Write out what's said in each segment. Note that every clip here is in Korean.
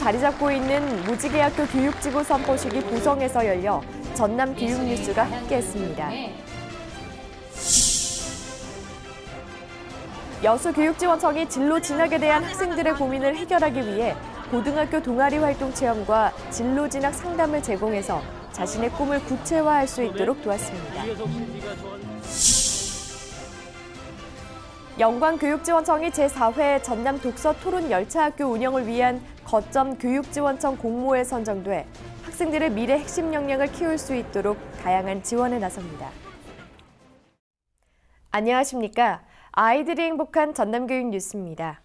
자리 잡고 있는 무지개학교 교육지구 선포식이 보성에서 열려 전남 교육뉴스가 함께했습니다. 여수교육지원청이 진로 진학에 대한 학생들의 고민을 해결하기 위해 고등학교 동아리 활동 체험과 진로 진학 상담을 제공해서 자신의 꿈을 구체화할 수 있도록 도왔습니다. 영광교육지원청이 제4회 전남 독서 토론 열차학교 운영을 위한 거점 교육지원청 공모에 선정돼 학생들의 미래 핵심 역량을 키울 수 있도록 다양한 지원에 나섭니다. 안녕하십니까? 아이들이 행복한 전남교육 뉴스입니다.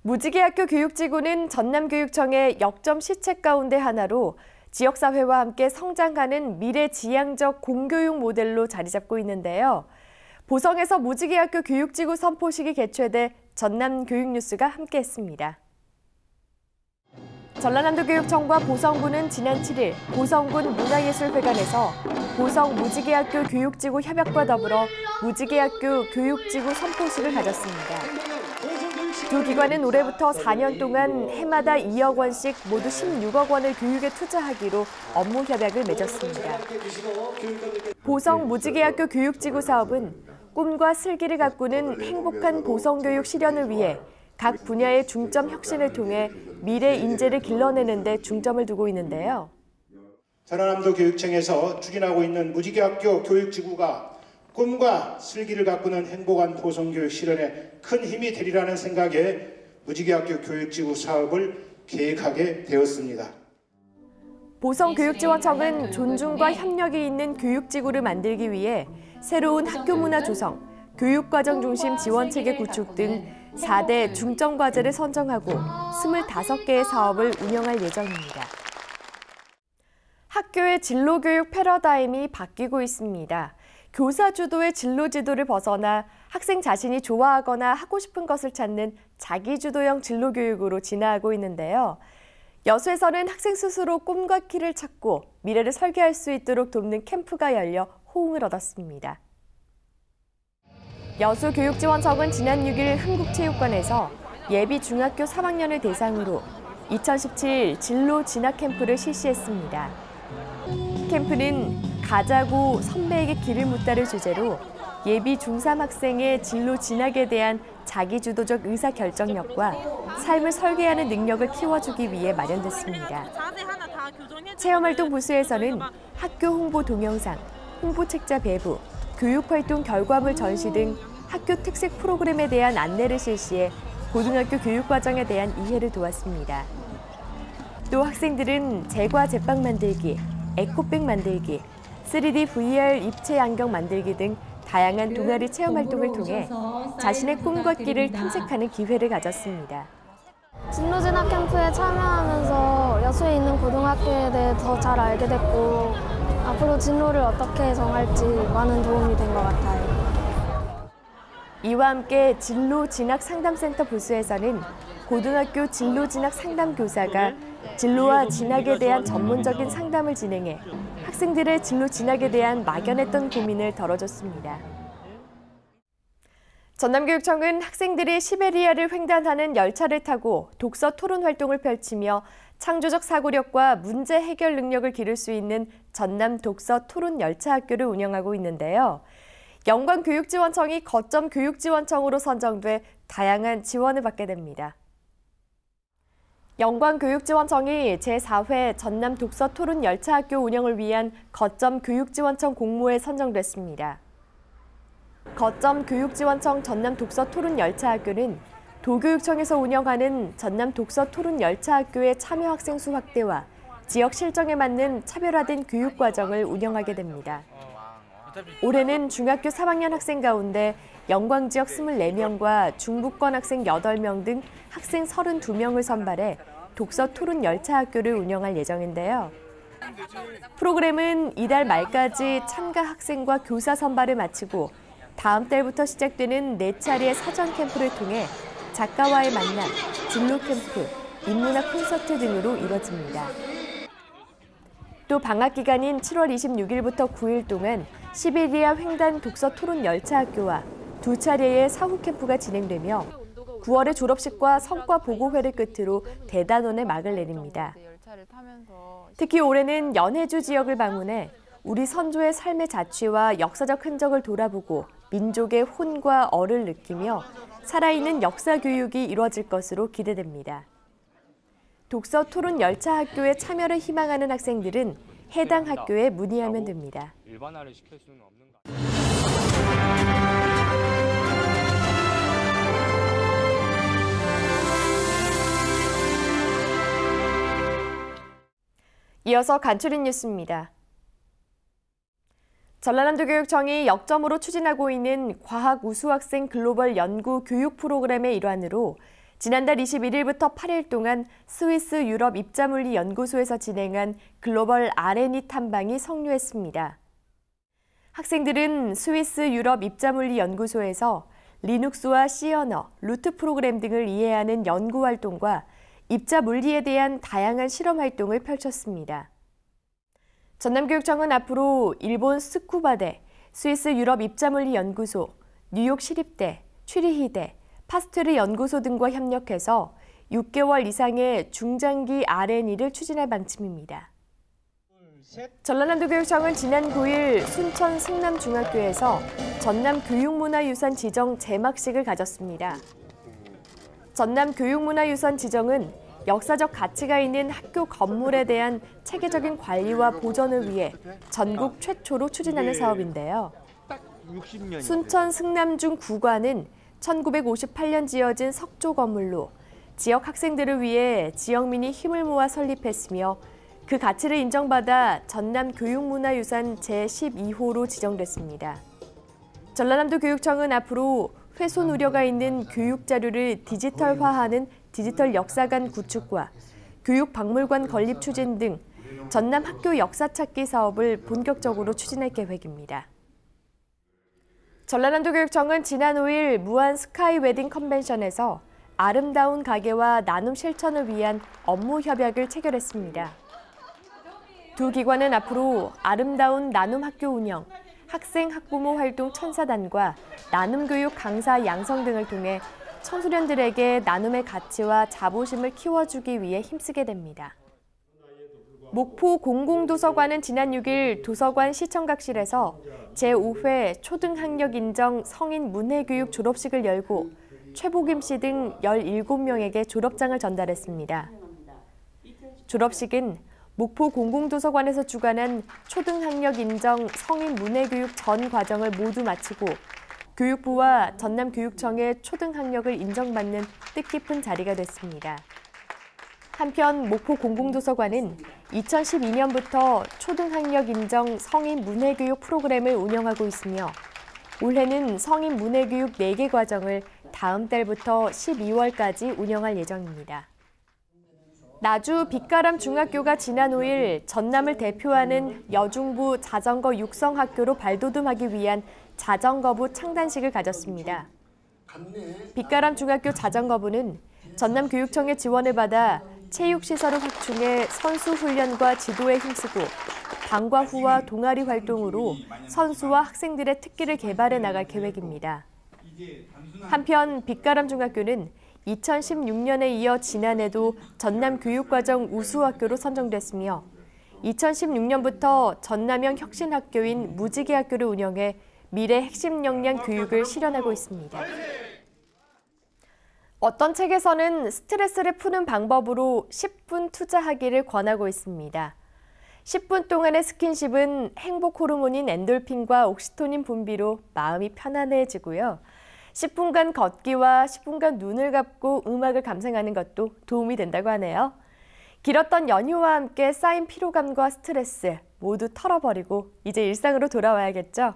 무지개학교 교육지구는 전남교육청의 역점 시책 가운데 하나로 지역사회와 함께 성장하는 미래지향적 공교육 모델로 자리 잡고 있는데요. 보성에서 무지개학교 교육지구 선포식이 개최돼 전남교육뉴스가 함께했습니다. 전라남도교육청과 보성군은 지난 7일 보성군 문화예술회관에서 보성 무지개학교 교육지구 협약과 더불어 무지개학교 교육지구 선포식을 가졌습니다. 두 기관은 올해부터 4년 동안 해마다 2억 원씩 모두 16억 원을 교육에 투자하기로 업무 협약을 맺었습니다. 보성 무지개학교 교육지구 사업은 꿈과 슬기를 가꾸는 행복한 보성교육 실현을 위해 각 분야의 중점 혁신을 통해 미래 인재를 길러내는 데 중점을 두고 있는데요. 전라남도 교육청에서 추진하고 있는 무지개학교 교육지구가 꿈과 슬기를 가꾸는 행복한 보성교육 실현에 큰 힘이 되리라는 생각에 무지개학교 교육지구 사업을 계획하게 되었습니다. 보성교육지원청은 존중과 협력이 있는 교육지구를 만들기 위해 새로운 학교 문화 조성, 교육과정 중심 지원체계 구축 등 4대 중점과제를 선정하고 25개의 사업을 운영할 예정입니다. 학교의 진로교육 패러다임이 바뀌고 있습니다. 교사 주도의 진로 지도를 벗어나 학생 자신이 좋아하거나 하고 싶은 것을 찾는 자기주도형 진로교육으로 진화하고 있는데요. 여수에서는 학생 스스로 꿈과 키를 찾고 미래를 설계할 수 있도록 돕는 캠프가 열려 호응을 얻었습니다. 여수교육지원청은 지난 6일 흥국체육관에서 예비 중학교 3학년을 대상으로 2017 진로 진학 캠프를 실시했습니다. 캠프는 가자고 선배에게 길을 묻다를 주제로 예비 중3 학생의 진로 진학에 대한 자기주도적 의사결정력과 삶을 설계하는 능력을 키워주기 위해 마련됐습니다. 체험활동 부스에서는 학교 홍보 동영상, 홍보책자 배부, 교육활동 결과물 전시 등 학교 특색 프로그램에 대한 안내를 실시해 고등학교 교육과정에 대한 이해를 도왔습니다. 또 학생들은 제과 제빵 만들기, 에코백 만들기, 3D VR 입체 안경 만들기 등 다양한 동아리 체험 활동을 통해 자신의 꿈과 길을 탐색하는 기회를 가졌습니다. 진로 진학 캠프에 참여하면서 여수에 있는 고등학교에 대해 더 잘 알게 됐고 앞으로 진로를 어떻게 정할지 많은 도움이 된 것 같아요. 이와 함께 진로 진학 상담센터 부스에서는 고등학교 진로 진학 상담 교사가 진로와 진학에 대한 전문적인 상담을 진행해 학생들의 진로 진학에 대한 막연했던 고민을 덜어줬습니다. 전남교육청은 학생들이 시베리아를 횡단하는 열차를 타고 독서 토론 활동을 펼치며 창조적 사고력과 문제 해결 능력을 기를 수 있는 전남 독서 토론 열차 학교를 운영하고 있는데요. 영광교육지원청이 거점 교육지원청으로 선정돼 다양한 지원을 받게 됩니다. 영광교육지원청이 제4회 전남 독서 토론 열차 학교 운영을 위한 거점 교육지원청 공모에 선정됐습니다. 거점 교육지원청 전남 독서 토론 열차 학교는 도교육청에서 운영하는 전남 독서 토론 열차 학교의 참여 학생 수 확대와 지역 실정에 맞는 차별화된 교육 과정을 운영하게 됩니다. 올해는 중학교 3학년 학생 가운데 영광 지역 24명과 중부권 학생 8명 등 학생 32명을 선발해 독서 토론 열차 학교를 운영할 예정인데요. 프로그램은 이달 말까지 참가 학생과 교사 선발을 마치고 다음 달부터 시작되는 4차례의 사전 캠프를 통해 작가와의 만남, 진로 캠프, 인문학 콘서트 등으로 이뤄집니다. 또 방학 기간인 7월 26일부터 9일 동안 시베리아 횡단 독서 토론 열차 학교와 2차례의 사후 캠프가 진행되며 9월의 졸업식과 성과 보고회를 끝으로 대단원의 막을 내립니다. 특히 올해는 연해주 지역을 방문해 우리 선조의 삶의 자취와 역사적 흔적을 돌아보고 민족의 혼과 얼을 느끼며 살아있는 역사 교육이 이루어질 것으로 기대됩니다. 독서 토론 열차 학교에 참여를 희망하는 학생들은 해당 학교에 문의하면 됩니다. 일반화를 시킬 수는 없는 거 이어서 간추린 뉴스입니다. 전라남도교육청이 역점으로 추진하고 있는 과학 우수학생 글로벌 연구 교육 프로그램의 일환으로 지난달 21일부터 8일 동안 스위스 유럽 입자물리 연구소에서 진행한 글로벌 R&E 탐방이 성료했습니다. 학생들은 스위스 유럽 입자물리 연구소에서 리눅스와 C 언어, 루트 프로그램 등을 이해하는 연구 활동과 입자 물리에 대한 다양한 실험 활동을 펼쳤습니다. 전남교육청은 앞으로 일본 스쿠바대, 스위스 유럽 입자물리 연구소, 뉴욕 시립대, 취리히대, 파스테르 연구소 등과 협력해서 6개월 이상의 중장기 R&E를 추진할 방침입니다. 전라남도교육청은 지난 9일 순천 승남중학교에서 전남교육문화유산 지정 제막식을 가졌습니다. 전남교육문화유산 지정은 역사적 가치가 있는 학교 건물에 대한 체계적인 관리와 보존을 위해 전국 최초로 추진하는 사업인데요. 순천 승남중 9관은 1958년 지어진 석조 건물로 지역 학생들을 위해 지역민이 힘을 모아 설립했으며 그 가치를 인정받아 전남교육문화유산 제12호로 지정됐습니다. 전라남도 교육청은 앞으로 훼손 우려가 있는 교육 자료를 디지털화하는 디지털 역사관 구축과 교육박물관 건립 추진 등 전남 학교 역사 찾기 사업을 본격적으로 추진할 계획입니다. 전라남도 교육청은 지난 5일 무안 스카이 웨딩 컨벤션에서 아름다운 가게와 나눔 실천을 위한 업무 협약을 체결했습니다. 두 기관은 앞으로 아름다운 나눔 학교 운영, 학생 학부모 활동 천사단과 나눔 교육 강사 양성 등을 통해 청소년들에게 나눔의 가치와 자부심을 키워주기 위해 힘쓰게 됩니다. 목포 공공도서관은 지난 6일 도서관 시청각실에서 제5회 초등학력 인정 성인 문해교육 졸업식을 열고 최복임 씨 등 17명에게 졸업장을 전달했습니다. 졸업식은 목포 공공도서관에서 주관한 초등학력 인정 성인 문해교육 전 과정을 모두 마치고 교육부와 전남교육청의 초등학력을 인정받는 뜻깊은 자리가 됐습니다. 한편 목포 공공도서관은 2012년부터 초등학력 인정 성인 문해교육 프로그램을 운영하고 있으며 올해는 성인 문해교육 4개 과정을 다음 달부터 12월까지 운영할 예정입니다. 나주 빛가람 중학교가 지난 5일 전남을 대표하는 여중부 자전거 육성학교로 발돋움하기 위한 자전거부 창단식을 가졌습니다. 빛가람 중학교 자전거부는 전남교육청의 지원을 받아 체육시설을 확충해 선수 훈련과 지도에 힘쓰고 방과 후와 동아리 활동으로 선수와 학생들의 특기를 개발해 나갈 계획입니다. 한편 빛가람 중학교는 2016년에 이어 지난해도 전남교육과정 우수학교로 선정됐으며 2016년부터 전남형 혁신학교인 무지개학교를 운영해 미래 핵심 역량 교육을 실현하고 있습니다. 어떤 책에서는 스트레스를 푸는 방법으로 10분 투자하기를 권하고 있습니다. 10분 동안의 스킨십은 행복 호르몬인 엔돌핀과 옥시토닌 분비로 마음이 편안해지고요. 10분간 걷기와 10분간 눈을 감고 음악을 감상하는 것도 도움이 된다고 하네요. 길었던 연휴와 함께 쌓인 피로감과 스트레스 모두 털어버리고 이제 일상으로 돌아와야겠죠?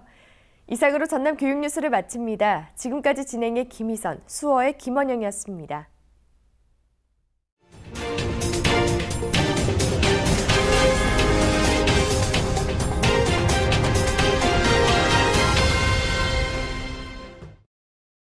이상으로 전남 교육뉴스를 마칩니다. 지금까지 진행의 김희선, 수어의 김원영이었습니다.